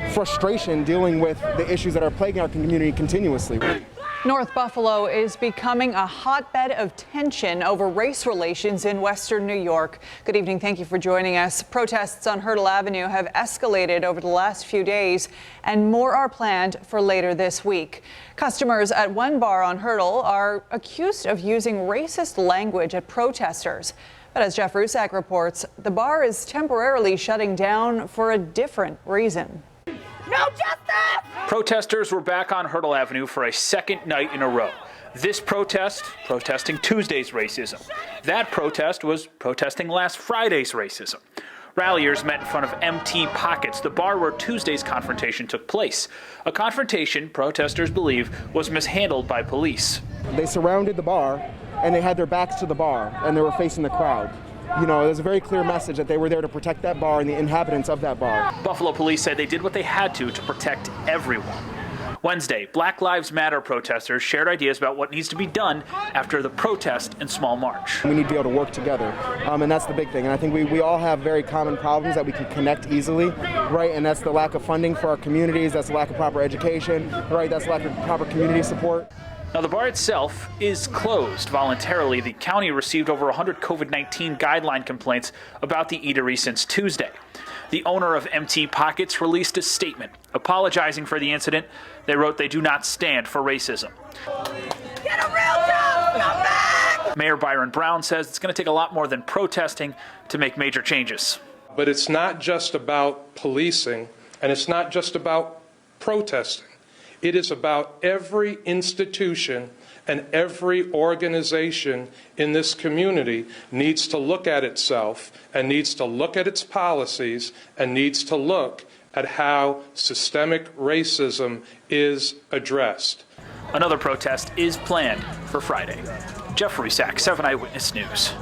frustration dealing with the issues that are plaguing our community continuously. North Buffalo is becoming a hotbed of tension over race relations in Western New York. Good evening. Thank you for joining us. Protests on Hertel Avenue have escalated over the last few days, and more are planned for later this week. Customers at one bar on Hertel are accused of using racist language at protesters. But as Jeff Rusak reports, the bar is temporarily shutting down for a different reason. No justice! Protesters were back on Hertel Avenue for a second night in a row. This protest, protesting Tuesday's racism. That protest was protesting last Friday's racism. Ralliers met in front of MT Pockets, the bar where Tuesday's confrontation took place. A confrontation protesters believe was mishandled by police. They surrounded the bar and they had their backs to the bar and they were facing the crowd. You know, there's a very clear message that they were there to protect that bar and the inhabitants of that bar. Buffalo police said they did what they had to protect everyone. Wednesday, Black Lives Matter protesters shared ideas about what needs to be done after the protest and small march. We need to be able to work together, and that's the big thing. And I think we all have very common problems that we can connect easily, right? And that's the lack of funding for our communities, that's the lack of proper education, right? That's the lack of proper community support. Now, the bar itself is closed voluntarily. The county received over 100 COVID-19 guideline complaints about the eatery since Tuesday. The owner of MT Pockets released a statement apologizing for the incident. They wrote they do not stand for racism. Get a real job! Come back! Mayor Byron Brown says it's going to take a lot more than protesting to make major changes. But it's not just about policing, and it's not just about protesting. It is about every institution and every organization in this community needs to look at itself and needs to look at its policies and needs to look at how systemic racism is addressed. Another protest is planned for Friday. Jeff Rusak, 7 Eyewitness News.